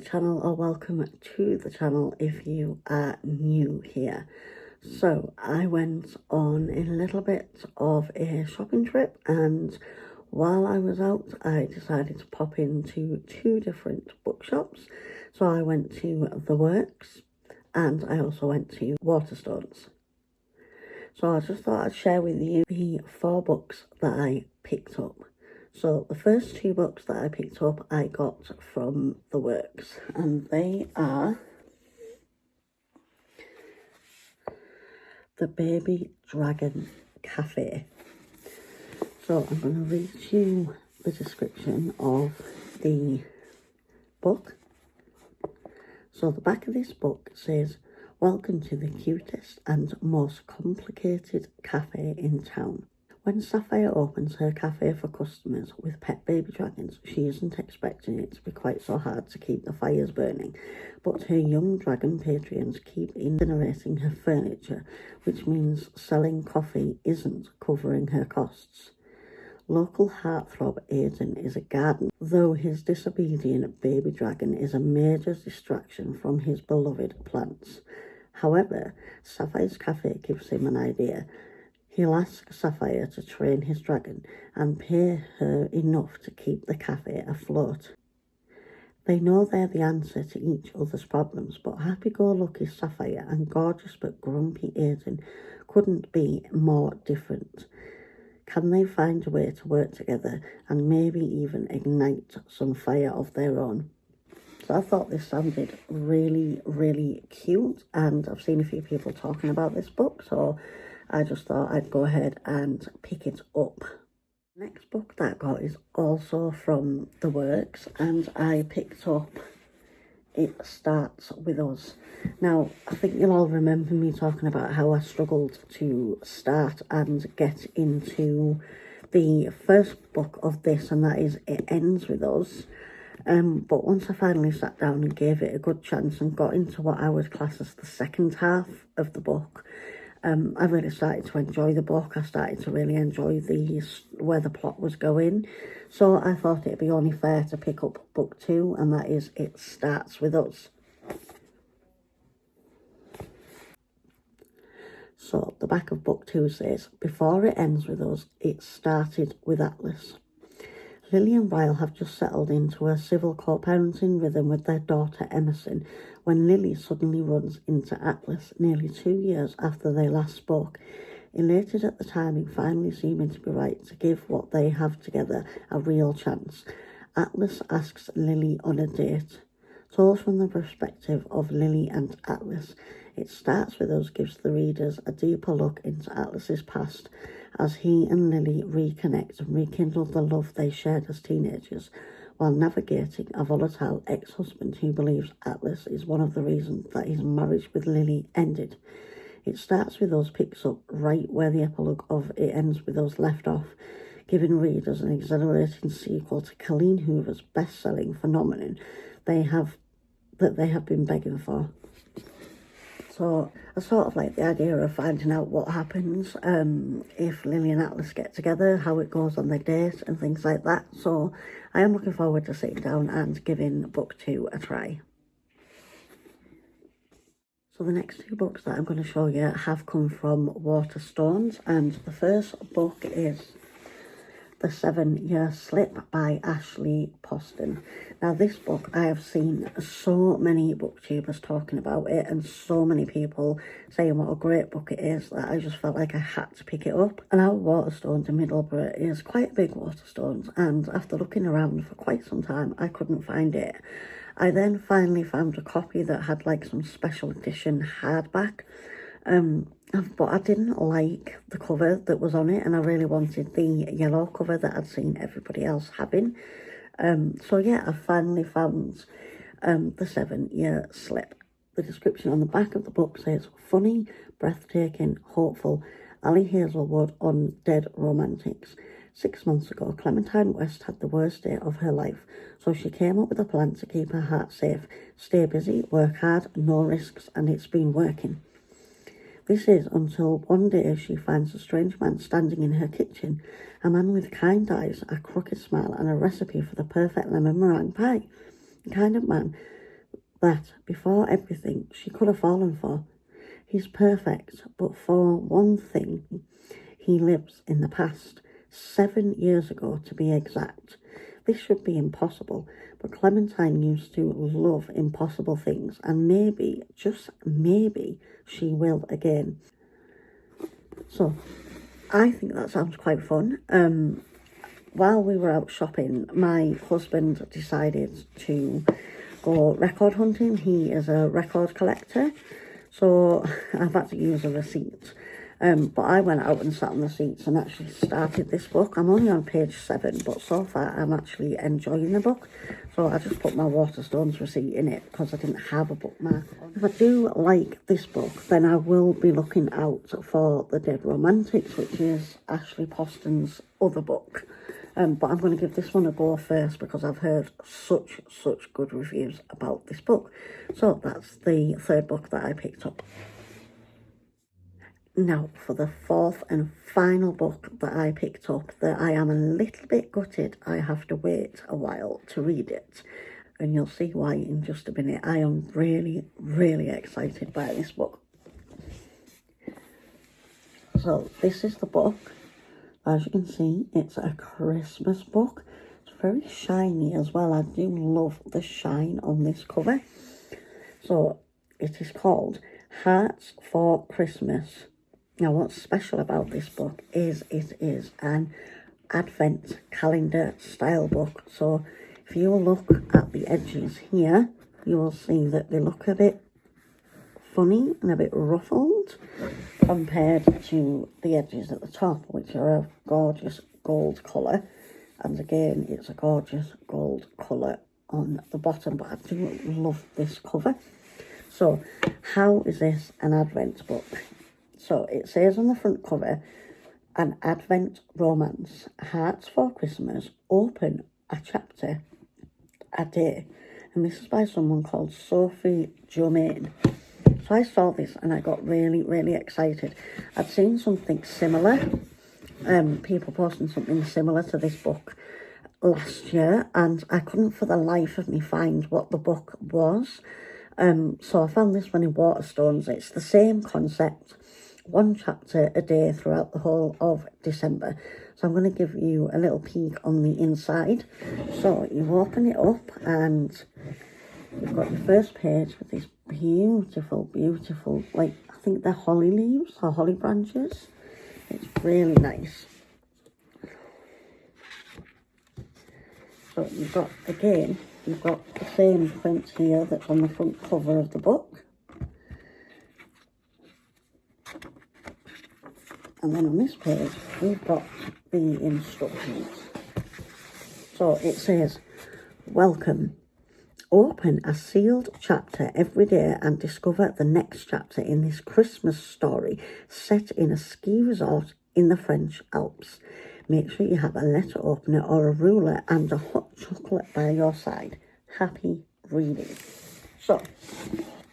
channel, or welcome to the channel if you are new here. So I went on a little bit of a shopping trip, and while I was out I decided to pop into two different bookshops. So I went to the Works and I also went to Waterstones. So I just thought I'd share with you the 4 books that I picked up. So the first 2 books that I picked up I got from the Works, and they are The Baby Dragon Cafe. So I'm going to read you the description of the book. So the back of this book says, "Welcome to the cutest and most complicated cafe in town. When Sapphire opens her cafe for customers with pet baby dragons, she isn't expecting it to be quite so hard to keep the fires burning, but her young dragon patrons keep incinerating her furniture, which means selling coffee isn't covering her costs. Local heartthrob Aiden is a gardener, though his disobedient baby dragon is a major distraction from his beloved plants. However, Sapphire's cafe gives him an idea. He'll ask Sapphire to train his dragon and pay her enough to keep the cafe afloat. They know they're the answer to each other's problems, but happy-go-lucky Sapphire and gorgeous but grumpy Aiden couldn't be more different. Can they find a way to work together and maybe even ignite some fire of their own?" So I thought this sounded really, really cute, and I've seen a few people talking about this book, so I just thought I'd go ahead and pick it up. Next book that I got is also from the Works, and I picked up It Starts With Us. Now, I think you'll all remember me talking about how I struggled to start and get into the first book of this, and that is It Ends With Us. But once I finally sat down and gave it a good chance and got into what I would class as the second half of the book, I really started to enjoy the book. I started to really enjoy where the plot was going. So I thought it'd be only fair to pick up book 2, and that is It Starts With Us. So the back of book 2 says, "Before it ends with us, it started with Atlas." Lily and Ryle have just settled into a civil co-parenting rhythm with their daughter Emerson when Lily suddenly runs into Atlas nearly 2 years after they last spoke. Elated at the timing finally seeming to be right to give what they have together a real chance, Atlas asks Lily on a date. Told from the perspective of Lily and Atlas, It Starts With Us gives the readers a deeper look into Atlas's past as he and Lily reconnect and rekindle the love they shared as teenagers while navigating a volatile ex-husband who believes Atlas is one of the reasons that his marriage with Lily ended. It Starts With Us picks up right where the epilogue of It Ends With Us left off, giving readers an exhilarating sequel to Colleen Hoover's best-selling phenomenon they have been begging for. So I sort of like the idea of finding out what happens if Lily and Atlas get together, how it goes on their date and things like that. So I am looking forward to sitting down and giving book 2 a try. So the next 2 books that I'm going to show you have come from Waterstones, and the first book is The 7-Year Slip by Ashley Poston. Now this book, I have seen so many booktubers talking about it and so many people saying what a great book it is that I just felt like I had to pick it up. And our Waterstones in Middlesbrough is quite a big Waterstones, and after looking around for quite some time I couldn't find it. I then finally found a copy that had like some special edition hardback, but I didn't like the cover that was on it, and I really wanted the yellow cover that I'd seen everybody else having. So yeah, I finally found The 7-Year Slip. The description on the back of the book says, "Funny, breathtaking, hopeful, Ali Hazelwood on Dead Romantics. 6 months ago, Clementine West had the worst day of her life, so she came up with a plan to keep her heart safe, stay busy, work hard, no risks, and it's been working. This is until one day she finds a strange man standing in her kitchen, a man with kind eyes, a crooked smile, and a recipe for the perfect lemon meringue pie. The kind of man that before everything she could have fallen for. He's perfect, but for one thing, he lives in the past, 7 years ago to be exact. This should be impossible, but Clementine used to love impossible things, and maybe, just maybe, she will again. So, I think that sounds quite fun. While we were out shopping, my husband decided to go record hunting. He is a record collector, so I've had to use a receipt. But I went out and sat on the seats and actually started this book. I'm only on page 7, but so far I'm actually enjoying the book. So I just put my Waterstones receipt in it because I didn't have a bookmark. If I do like this book, then I will be looking out for The Dead Romantics, which is Ashley Poston's other book. But I'm going to give this one a go first because I've heard such good reviews about this book. So that's the third book that I picked up. Now, for the fourth and final book that I picked up, that I am a little bit gutted I have to wait a while to read it. And you'll see why in just a minute. I am really excited by this book. So, this is the book. As you can see, it's a Christmas book. It's very shiny as well. I do love the shine on this cover. So, it is called Hearts for Christmas. Now, what's special about this book is it is an advent calendar style book. So if you look at the edges here, you will see that they look a bit funny and a bit ruffled compared to the edges at the top, which are a gorgeous gold colour. And again, it's a gorgeous gold colour on the bottom, but I do love this cover. So how is this an advent book? So it says on the front cover, an Advent romance, Hearts for Christmas, open a chapter a day. And this is by someone called Sophie Germain. So I saw this and I got really excited. I'd seen something similar, people posting something similar to this book last year, and I couldn't for the life of me find what the book was. So I found this one in Waterstones. It's the same concept. 1 chapter a day throughout the whole of December. So I'm going to give you a little peek on the inside. So you open it up and you've got your first page with these beautiful, like, I think they're holly leaves or holly branches. It's really nice. So you've got the same print here that's on the front cover of the book. And then on this page, we've got the instructions. So it says, welcome. Open a sealed chapter every day and discover the next chapter in this Christmas story set in a ski resort in the French Alps. Make sure you have a letter opener or a ruler and a hot chocolate by your side. Happy reading. So,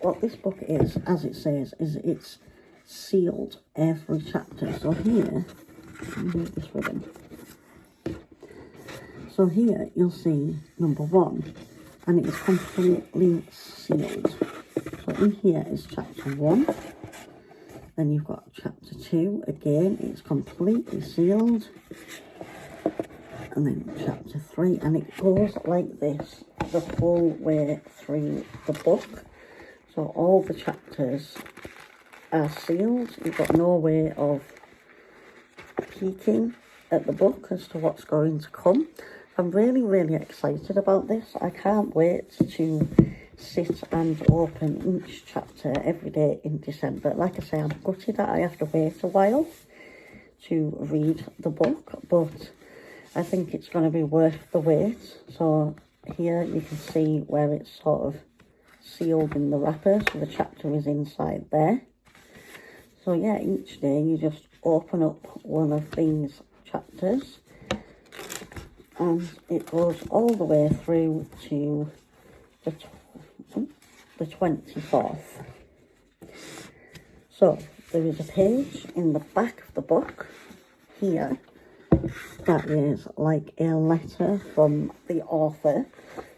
what this book is, as it says, is it's sealed every chapter. So here, move this ribbon. So here you'll see number 1, and it is completely sealed. So in here is chapter 1. Then you've got chapter 2. Again, it's completely sealed. And then chapter 3, and it goes like this the whole way through the book. So all the chapters are sealed. You've got no way of peeking at the book as to what's going to come. I'm really excited about this. I can't wait to sit and open each chapter every day in December. Like I say, I'm gutted that I have to wait a while to read the book, but I think it's going to be worth the wait. So here you can see where it's sort of sealed in the wrapper, so the chapter is inside there. So yeah, each day you just open up one of these chapters and it goes all the way through to the 24th. So there is a page in the back of the book here that is like a letter from the author.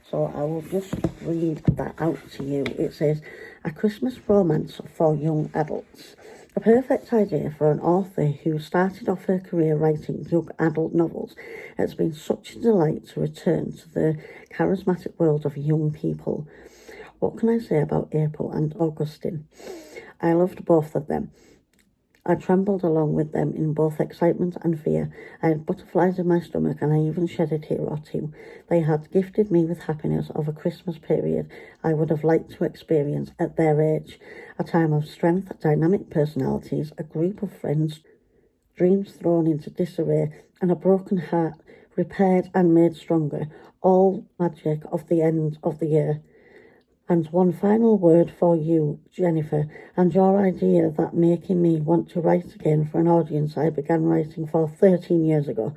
So so I will just read that out to you. It says, "A Christmas romance for young adults. A perfect idea for an author who started off her career writing young adult novels. It's been such a delight to return to the charismatic world of young people. What can I say about April and Augustine? I loved both of them. I trembled along with them in both excitement and fear. I had butterflies in my stomach and I even shed a tear or two. They had gifted me with happiness of a Christmas period I would have liked to experience at their age. A time of strength, dynamic personalities, a group of friends, dreams thrown into disarray, and a broken heart repaired and made stronger. All magic of the end of the year. And one final word for you, Jennifer, and your idea that making me want to write again for an audience I began writing for 13 years ago.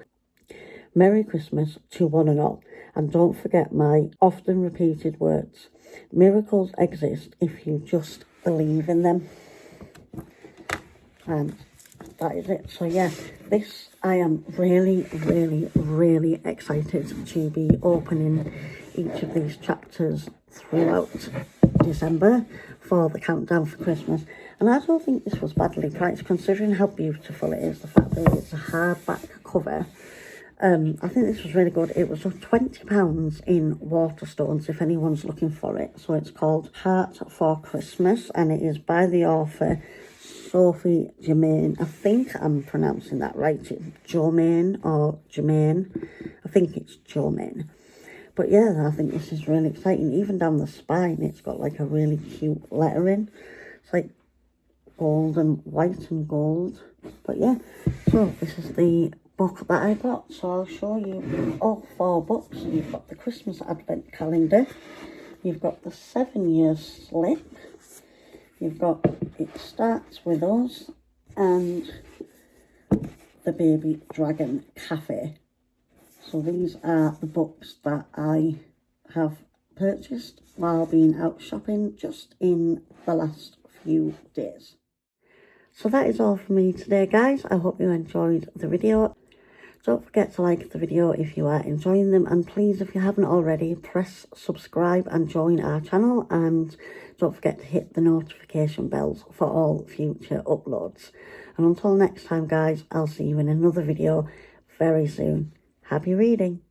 Merry Christmas to one and all, and don't forget my often repeated words. Miracles exist if you just believe in them." And that is it. So yeah, this I am really, really, really excited to be opening each of these chapters throughout December for the countdown for Christmas. And I don't think this was badly priced, considering how beautiful it is, the fact that it's a hardback cover. I think this was really good. It was £20 in Waterstones if anyone's looking for it. So it's called Heart for Christmas, and it is by the author Sophie Germain. I think I'm pronouncing that right. It's Germain or Germain. I think it's Germain. But yeah, I think this is really exciting. Even down the spine, it's got like a really cute lettering. It's like gold and white and gold. But yeah, so this is the book that I got. So I'll show you all 4 books. You've got the Christmas Advent Calendar. You've got the 7-year slip. You've got It Starts With Us and the Baby Dragon Cafe. So these are the books that I have purchased while being out shopping just in the last few days. So that is all from me today, guys. I hope you enjoyed the video. Don't forget to like the video if you are enjoying them, and please, if you haven't already, press subscribe and join our channel, and don't forget to hit the notification bells for all future uploads. And until next time, guys, I'll see you in another video very soon. Happy reading!